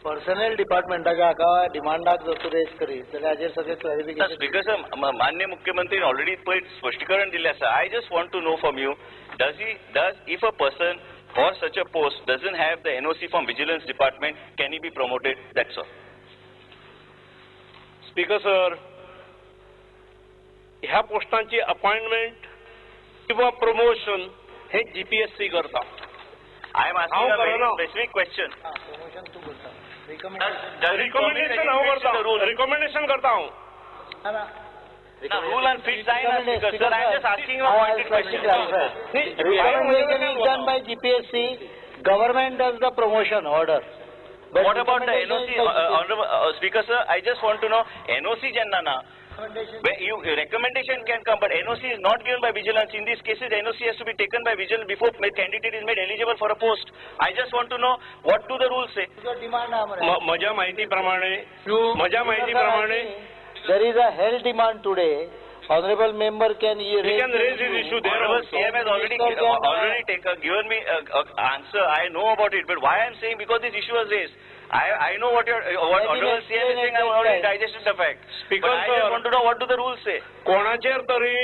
Personal डिपार्टमेंटाच्या हाका डिमांडाक जर raise करीत जाल्यार हाजेर सगळे क्लॅरिफिकेशन. स्पीकर सर, माननीय मुख्यमंत्री ऑलरेडी पळय स्पश्टीकरण दिल्लें आसा. I just want to know from you, does if a person for such a post doesn't have the NOC from Vigilance Department, can he be promoted? That's all. Speaker sir, ह्या पोस्टांची appointment किंवा promotion हे GPSC करता. I am asking a very specific question. Promotion तू करता, recommendation हांव करता, recommendation करता हांव. The rule and fit sign as Speaker sir. I am just asking a pointed question. Recommendation is done by GPSC. Government does the promotion order. But What about the NOC, Honorable Speaker sir? I just want to know NOC jenna na. Recommendation can come, but NOC is not given by vigilance. In these cases, NOC has to be taken by vigilance before candidate is made eligible for a post. I just want to know what do the rules say. माझ्या माहितीप्रमाणे there is a held demand today. Honorable member can raise his issue there. Honorable CM has already given me an answer. I know about it, but why I am saying because this issue was raised. I know what Honorable CM is saying. I have already digested the fact. Speaker but I just want to know what do the rules say. कोणाचेर तरी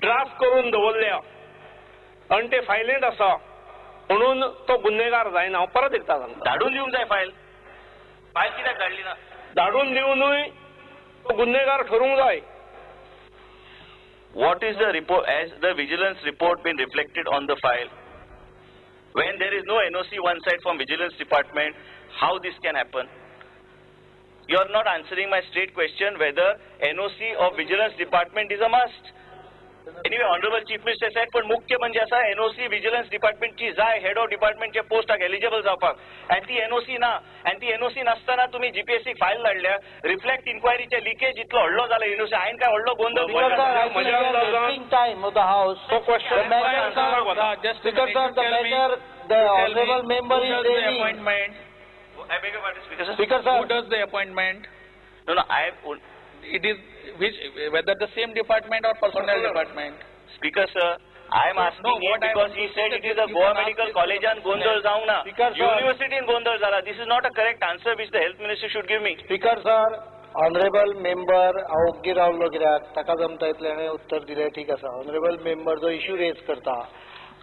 draft करून दवरल्या आणि ते फायलेंट आसा म्हणून तो गुन्हेगार जायना. हांव परत एकदा सांगता, धाडून दिवंक जाय फायल कित्याक धाडली ना. धाडून दिवनूय तो गुन्हेगार ठरूंक जाय. What is the report? Has the vigilance report been reflected on the file? When there is no NOC one side from vigilance department, how this can happen? You are not answering my straight question whether NOC of vigilance department is a must. Anyway, Honorable Chief Minister said, पण मुख्य म्हणजे असा NOC vigilance department ची जाय head of डिपार्टमेंटच्या पोस्टाक eligible जावपाक आणि ती NOC ना आणि ती NOC नसताना तुम्ही GPSC फायल धाडल्या. रिफ्लेक्ट इन्क्वायरीचे लिकेज इतलो व्हडलो जाला NOC. हायेन काय व्हडलो गोंधळ time of the house. So question Speaker sir, the honorable member is ready. I beg your pardon, Speaker sir. Speaker sir, Who does the appointment? No, It is whether the same department or personnel department. Speaker sir, I am asking him because he said it is a Goa Medical College and Gondal Zauna. University in Gondal Zala. This is not a correct answer which the health minister should give me. Speaker sir, honorable member अवघी रावलो कित्याक ताका जमता इतल्याने उत्तर दिलें ठीक आसा. honorable member जो issue raise करता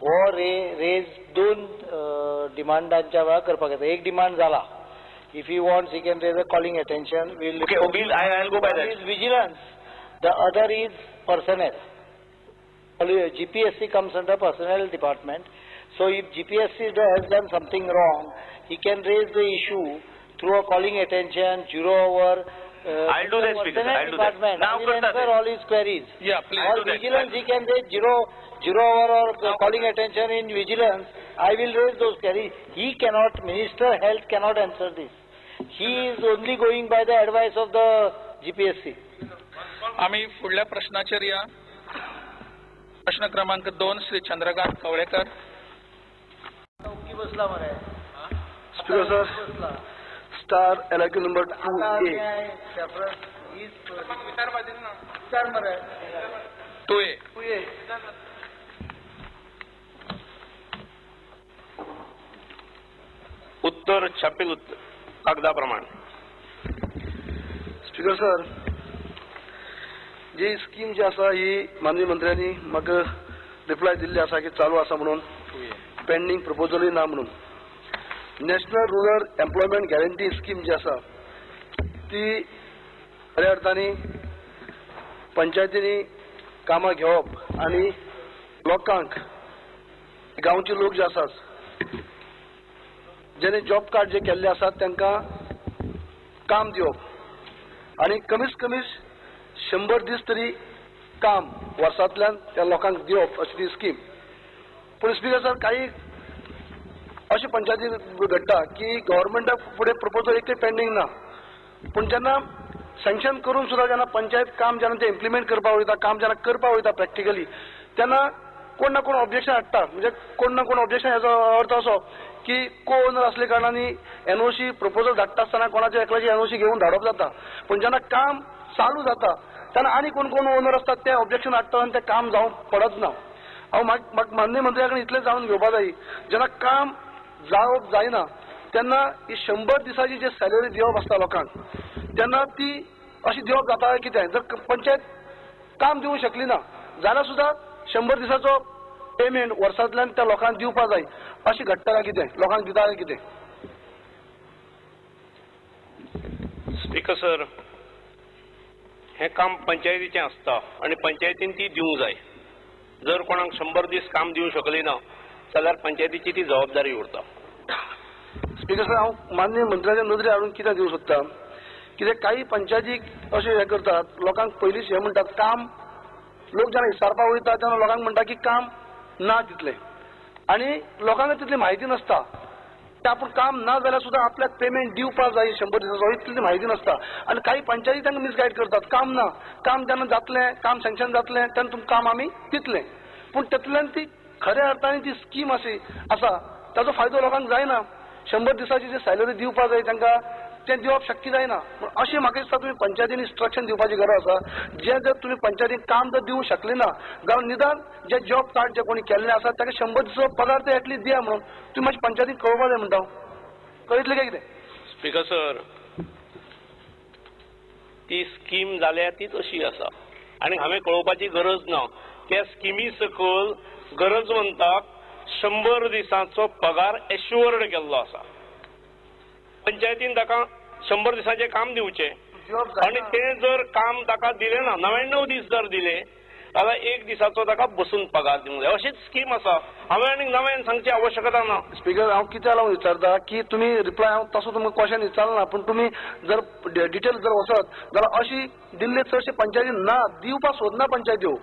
हो रेज दोन डिमांडांच्या वेळा करपाक येता. एक डिमांड जाला. If he wants, he can raise a calling attention. I'll go by that. One is vigilance. The other is personnel. GPSC comes under personnel department. So if GPSC has done something wrong, he can raise the issue through a calling attention, 0 hour. I'll do that, Speaker. I'll do that. Now he will answer all his queries. Yeah, please. Or vigilance, he can raise 0 hour or calling attention in vigilance. I will raise those queries. He cannot, Minister Health cannot answer this. He is only going by the advice of the GPSC. आम्ही पुढल्या प्रश्नाचेर या. प्रश्न क्रमांक 2 श्री चंद्रकांत कवळेकर. बसला मरे. Speaker sir, star LIQ number 2A. 2A. उत्तर छापील उत्तर कागदाप्रमाणे. स्पीकर सर, जी स्कीम जी आसा ही माननीय मंत्र्यांनी म्हाका रिप्लाय दिल्ली आसा की चालू आसा म्हणून, पेंडिंग प्रपोजलूय ना म्हणून. National rural employment guarantee scheme जी आसा ती खऱ्या अर्थांनी पंचायतींनी कामां घेवप आनी लोकांक, गांवचे लोक जे आसात जेणे जॉब कार्ड जे केल्ले आसात तांकां काम दिवप आनी कमीत कमी 100 दीस तरी काम वर्सांतल्यान त्या लोकांक दिवप अशी ती स्कीम. पूण स्पीकर सर, काही अशें पंचायती घडटा की गव्हर्मेंटा फुडें प्रपोजल एकय पेंडींग ना, पूण जेन्ना सँक्शन करून सुद्दां जेन्ना पंचायत काम जेन्ना ते इम्प्लिमेंट करपाक वयता, काम जेन्ना करपाक वयता प्रॅक्टिकली, तेन्ना कोण ना कोण ऑब्जेक्शन हाडटा. म्हणजे कोण ना कोण ऑब्जेक्शन हेजो अर्थ असो की को ओनर असले कारणाने NOC प्रपोजल धाडटा आसतना कोणाच्या एकल्याची NOC घेवन धाडप जाता. पण जेन्ना काम चालू जाता तेन्ना आनी कोण कोण ओनर असतात ते ऑब्जेक्शन हाडटात आनी ते काम जावंक पडत ना. हांव म्हाका माननीय मंत्र्या कडेन इतलें जाणून घेवपाक जाय, जेन्ना काम जावप जायना तेन्ना ही 100 दिसाची जी सॅलरी दिवप आसता लोकांक तेन्ना ती अशी दिवप जाता कितें जर पंचायत काम दिवंक शकली ना जाल्यार सुद्धा 100 दिसाचो पेमेंट वर्सांतल्यान त्या लोकांक दिवपा जाय अशी घडटा काय कितें लोकांक दिता काय कितें? स्पीकर सर, हे काम पंचायतीचें आसता आनी पंचायतीन ती दिवंक जाय. जर कोणाक 100 दीस काम दिवंक शकली ना जाल्यार पंचायतीची ती जबाबदारी उरता. स्पीकर सर, हांव माननीय मंत्र्याच्या नदरेर हाडून कितें दिवंक सोदता कित्याक काही पंचायतीक अशें हें करतात लोकांक पयलींच हें म्हणटात काम लोक जेन्ना विचारपाक वयता तेन्ना लोकांक म्हणटा की काम ना तितलें आनी लोकांक तितली म्हायती नासता ते आपूण काम ना जाल्यार सुद्दां आपल्याक पेमेंट दिवपाक जाय 100 दिसाचो इतली म्हायती नासता आनी काही पंचायती तांकां मिसगायड करतात काम ना काम जेन्ना जातलें काम सँक्शन जातलें तेन्ना तुमकां काम आमी दितलें पूण तातूंतल्यान ती खऱ्या अर्थान ती स्कीम आसा ताचो फायदो लोकांक जायना 100 दिसाची जी सॅलरी दिवपाक जाय तांकां तें दिवप शक्य जायना. अशें म्हाका दिसता तुमी पंचायतीन इन्स्ट्रक्शन दिवपाची गरज आसा जे जर तुमी पंचायतीन काम जर दिवंक शकले ना जाल्यार निदान जे जॉब कार्ड जे कोणी केल्ले आसा ताका 100 दिसाचो पगार ते एटलीस्ट दिया म्हणून तुमी मातशें पंचायतीक कळोवपाक जाय म्हणटा कळितलें काय कितें? स्पीकर सर, ती स्कीम जाल्या तीच अशी आसा आनी हांवें कळोवपाची गरज ना. त्या स्किमी सकल गरजवंताक 100 दिसांचो पगार एश्युअर्ड केल्लो आसा. पंचायतीन ताका 100 दिसांचें काम दिवचें आनी तें जर काम ताका दिलें ना 99 दीस जर दिले जाल्यार 1 दिसाचो ताका बसून पगार दिवंक जाय अशीच स्कीम आसा. हांवें आनीक नव्यान सांगची आवश्यकता ना. स्पीकर, हांव कित्याक लागून विचारता की तुमी रिप्लाय हांव तसो तुमकां क्वेश्चन विचारलो ना पूण तुमी जर डिटेल जर वचत जाल्यार अशी दिल्ले चडशे पंचायती ना दिवपाक सोदना पंचायत्यो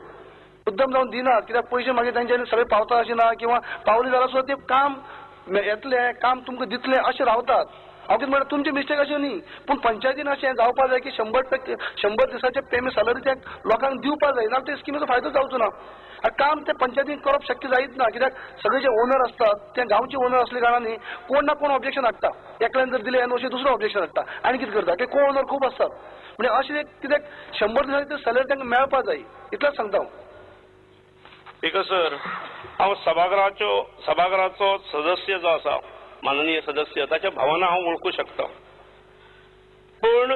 मुद्दम जावन दिना कित्याक पयशे मागीर तांच्यानी सगळे पावता अशें ना किंवा पावले जाल्यार सुद्दां ते काम येतलें काम तुमकां दितलें अशें रावतात. हांव कितें म्हणटा तुमची मिस्टेक अशें न्ही पूण पंचायतीन अशें जावपा जाय की 100 दिसाचे पेमेंट सॅलरी त्या लोकांक दिवपा जाय नाल्यार ते स्किमीचो फायदो जावचो ना. काम ते पंचायतीन करप शक्य जायत ना कित्याक सगळे जे ओनर असतात ते गांवचे ओनर असले कारणांनी कोण ना कोण ऑब्जेक्शन हाडटा एकल्यान जर दिले आनी अशें दुसरो ऑब्जेक्शन हाडटा आनी कितें करता की को ओनर खूब आसतात म्हणजे अशें कित्याक 100 दिसांची सॅलरी तांकां मेळपा जाय इतलेंच सांगता हांव. स्पीकर सर, हांव सभागृहाचो सदस्य जो आसा माननीय सदस्य ताच्या भावना हांव वळखूंक शकता पूण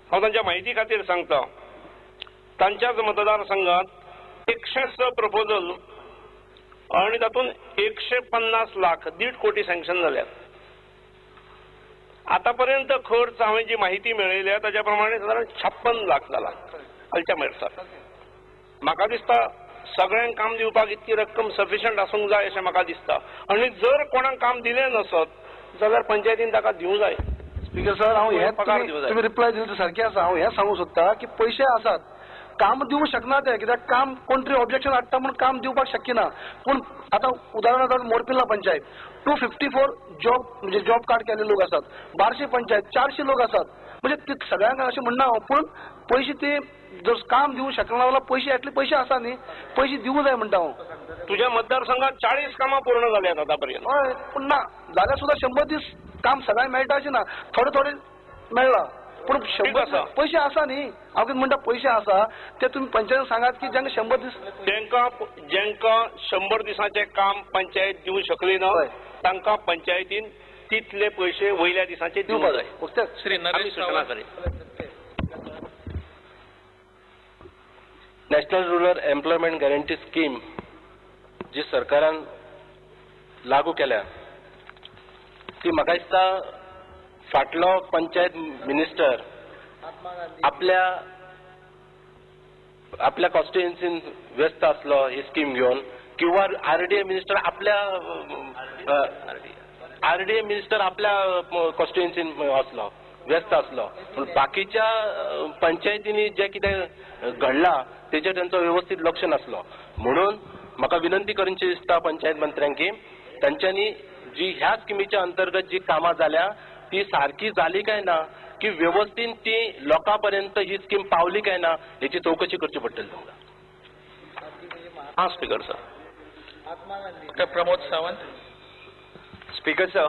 हांव तांच्या म्हायती खातीर सांगता तांच्याच मतदारसंघात 106 प्रपोजल आनी तातूंत 150 लाख 1.5 कोटी सँक्शन जाल्यात. आतापर्यंत खर्च हांवें जी म्हायती मेळयल्या ताच्या प्रमाणे सादारण 56 लाख जाला हालच्या मेळसार. म्हाका दिसता सगळ्यांक काम दिवपाक इतकी रक्कम सफिशियंट आसूंक जाय अशें म्हाका दिसता आनी जर कोणाक काम दिलें नसत जाल्यार पंचायतीन ताका दिवंक जाय. स्पीकर सर, हांव हें पगार दिवंक जाय. तुमी रिप्लाय दिले ते सारकें आसा. हांव हें सांगूंक सोदता की पयशे आसात काम दिवंक शकना ते कित्याक काम कोण तरी ऑब्जेक्शन हाडटा म्हणून काम दिवपाक शक्य ना पूण आतां उदाहरणार्थ मोरपिल्ला पंचायत 254 जॉब म्हणजे जॉब कार्ड केल्ले लोक आसात. बार्शी पंचायत 400 लोक आसात म्हणजे ते सगळ्यांक अशें म्हणना हांव पूण पयशे ते जर काम दिवंक शकना जाल्यार पयशे एटले पयशे आसा न्ही पयशे दिवंक जाय म्हणटा हांव. तुज्या मतदारसंघात 40 कामां पूर्ण जाल्यात आतापर्यंत. हय पूण ना जाल्यार सुद्दां 100 दीस काम सगळ्यांक मेळटा अशें ना थोडे थोडे मेळ्ळा पूण 100 पयशे आसा न्ही. हांव कितें म्हणटा पयशे आसा ते तुमी पंचायतीन सांगात की जांकां 100 दीस जेंकां 100 दिसांचें काम पंचायत दिवंक शकली ना तांकां पंचायतीन तितले पयशे वयल्या दिसांचे दिवंक जाय. Shri Naresh national rural employment guarantee scheme जी सरकारान लागू केल्या ती म्हाका दिसता फाटलो पंचायत मिनिस्टर आपल्या कॉन्स्टिट्युएन्सीन व्यस्त आसलो ही स्कीम घेवन किंवा आरडीए मिनिस्टर आपल्या कॉन्स्टिट्युएन्सीन असलो व्यस्त असलो पण बाकीच्या पंचायतींनी जे कितें घडला तेजेर तांचो व्यवस्थित लक्ष नासलो म्हणून म्हाका विनंती करची दिसता पंचायत मंत्र्यांक की तांच्यांनी जी ह्या स्किमीच्या अंतर्गत जी कामां जाल्या ती सारकी जाली काय ना की व्यवस्थित ती लोकांपर्यंत ही स्कीम पावली काय ना याची चौकशी करची पडटली तुमकां. हां speaker sir. Pramod Sawant. Speaker sir,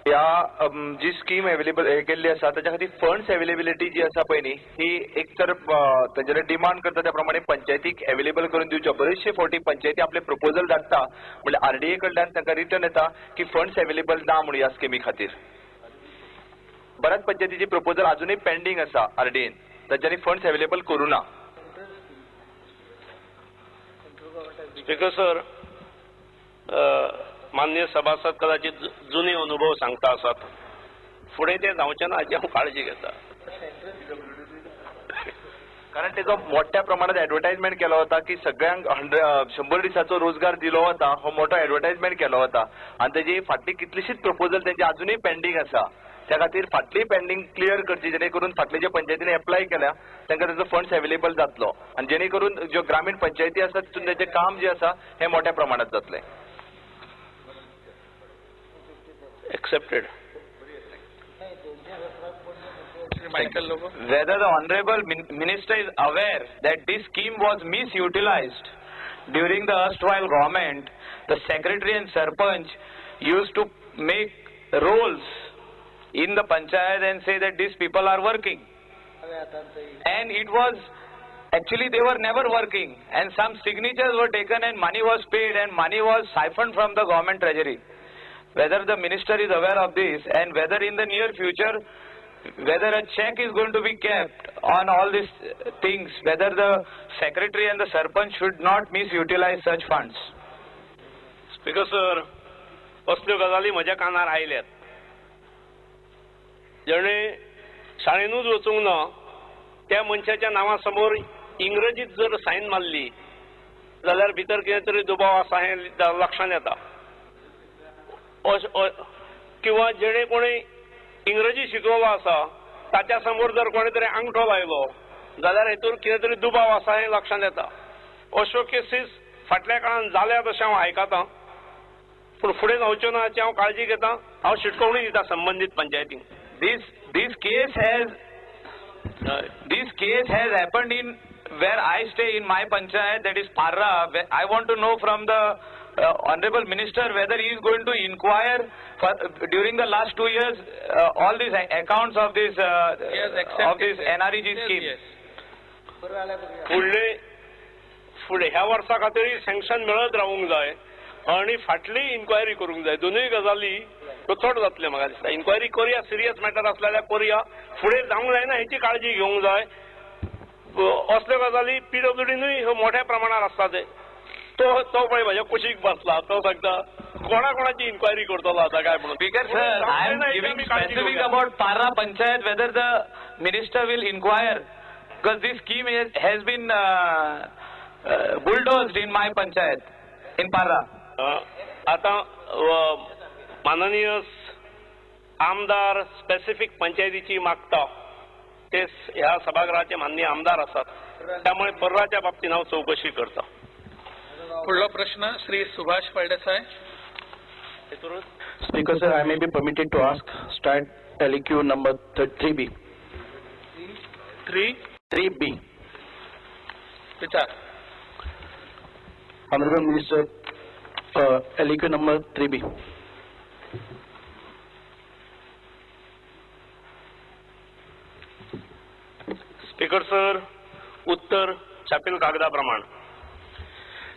ह्या जी स्कीम अवेलेबल केल्ली आसा ताच्या खातीर फंड्स अवेलेबिलिटी जी आसा पळय न्ही ही एक तर ताजेर डिमांड करता त्या प्रमाणे पंचायतीक अवेलेबल करून दिवच्यो. बरेचशे फावटी पंचायती आपले प्रपोजल धाडटा म्हणल्यार RDA कडल्यान तांकां रिटर्न येता की फंड्स अवेलेबल ना म्हणून ह्या स्किमी खातीर. बऱ्याच पंचायतीची प्रपोजल अजूनही पेंडिंग आसा RDAन, तांच्यांनी फंड्स अवेलेबल करूं ना. स्पीकर सर, माननीय सभासद कदाचित जुने अनुभव सांगता आसात, फुडें ते जावचे ना हाची हांव काळजी घेता. कारण तेजो मोठ्या प्रमाणात ऍडव्हर्टाइजमेंट केलो वता की सगळ्यांक 100 दिसाचो रोजगार दिलो वता, हो मोठो ऍडव्हर्टाइजमेंट केलो वता आनी तेजी फाटली कितलीशीच प्रपोजल तेंची अजूनही पेंडिंग आसा. त्या खातीर फाटली पेंडिंग क्लियर करची जेणे करून फाटले जे पंचायतीने अप्लाय केल्या तांकां तेजो फंड्स अवेलेबल जातलो आनी जेणे करून ज्यो ग्रामीण पंचायती आसा तितून तेजें काम जे आसा हें मोठ्या प्रमाणात जातलें. Accepted. Whether the Honorable Minister is aware that this scheme was misutilized during the erstwhile government, the Secretary and Sarpanch used to make rolls in the Panchayat and say that these people are working. And it was, actually they were never working and some signatures were taken and money was paid and money was siphoned from the government treasury. Whether the minister is aware of this and whether in the near future, whether a check is going to be kept on all these things, whether the secretary and the sarpanch should not misutilize such funds. Speaker sir, असल्यो गजाली म्हज्या कानार आयल्यात. जेणे शाळेनूच वचूंक ना त्या मनशाच्या नांवा समोर इंग्रजीत जर सायन मारली जाल्यार भितर कितें तरी दुबाव आसा हें लक्षांत येता. किंवा जेणे कोणी इंग्रजी शिकवलो आसा ताच्या समोर जर कोणी तरी अंगठो लायलो जाल्यार हेतून कितें तरी दुबाव आसा हें लक्षांत येता. अश्यो केसीस फाटल्या काळान जाल्यात अशें हांव आयकतां, पूण फुडें जावच्यो ना हाची हांव काळजी घेतां. हांव शिटकोवणी दिता संबंदीत पंचायतींक. This case has happened in where I stay in my panchayat, that is Parra. I want to know from the Honorable Minister whether he is going to inquire during the last 2 years all these accounts of this NREG scheme. फुडें ह्या वर्सा खातीर sanction मेळत रावूंक जाय आनी फाटली inquiry करूंक जाय. दोनूय गजाली कचोट जातले म्हाका दिसता. इन्क्वायरी करुया, सिरियस मॅटर आसल्या जाल्यार करुया, फुडें जावंक जायना हेची काळजी घेवंक जाय. असल्यो गजाली PWDनूय मोठ्या प्रमाणात आसता ते. तो पळय म्हाज्या कुशीक बसला, तो सांगता कोणाची इन्क्वायरी करतलो आता काय म्हणून. Speaker sir, I am giving specific about Parra Panchayat whether the minister will inquire because this scheme has been bulldozed in my panchayat in Parra. आता माननीय आमदार स्पेसिफिक पंचायतीची मागता ते ह्या सभागृहाचे माननीय आमदार असतात, त्यामुळे पर्राच्या बाबतीत हांव चौकशी करता. पुढला प्रश्न Shri Subhash Phaldesai. Speaker sir, I may be permitted to ask start LEQ number 3B. 3B. विचार. Honorable Minister, LEQ number 3B. Speaker sir, उत्तर छापील कागदा प्रमाण.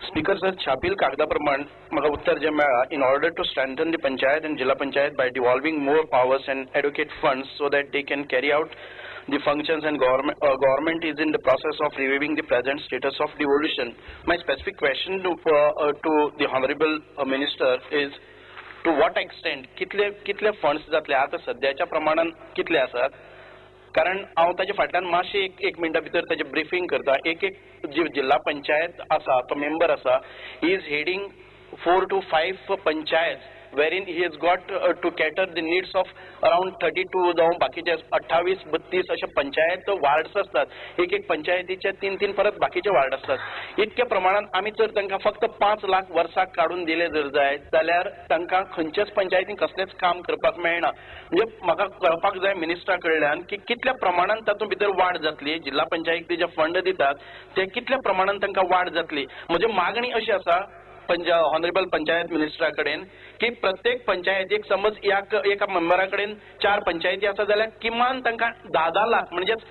Speaker sir, छापील कागदा प्रमाण म्हाका उत्तर जे मेळ्ळा, in order to strengthen the panchayat and Jilla Panchayat by devolving more powers and allocate funds so that they can carry out the functions and government is in the process of reviewing the present status of devolution. My specific question to the Honorable Minister is to what extent कितले funds जातले आता सध्याच्या प्रमाणात कितले आसात, कारण हांव ताचे फाटल्यान मातशें एक मिनटा भितर ताचे ब्रिफींग करता. एक जी जिल्ला पंचायत आसा तो मेंबर आसा, he is heading 4 to 5 panchayat wherein he has got to cater the needs of around 32 जावं बाकीचे 28-32 अशे पंचायत वार्ड्स असतात. एक पंचायतीचे 3 परत बाकीचे वार्ड असतात. इतक्या प्रमाणात आमी जर तांकां फक्त 5 लाख वर्साक काडून दिले जर जाय जाल्यार तांकां खंयच्याच पंचायतीन कसलेंच काम करपाक मेळना. म्हणजे म्हाका कळपाक जाय मिनिस्टरा कडल्यान की कितल्या प्रमाणात तातूंत भितर वाड जातली, जिल्ला पंचायती जे फंड दितात ते कितल्या प्रमाणात तांकां वाड जातली. म्हजी मागणी अशी आसा ऑनरेबल पंचायत मिनिस्टरा कडेन की प्रत्येक पंचायतीक समज एका मेंबरा कडेन 4 पंचायती आसा जाल्यार किमान तांकां 10 लाख म्हणजेच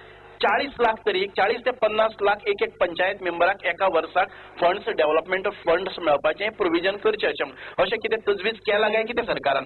40 लाख तरी 40 ते 50 लाख एक पंचायत मेंबराक एका वर्साक फंड्स डेव्हलपमेंट फंड्स मेळपाचें प्रोविजन करचें अशें कितें तजवीज केला काय कितें सरकारान?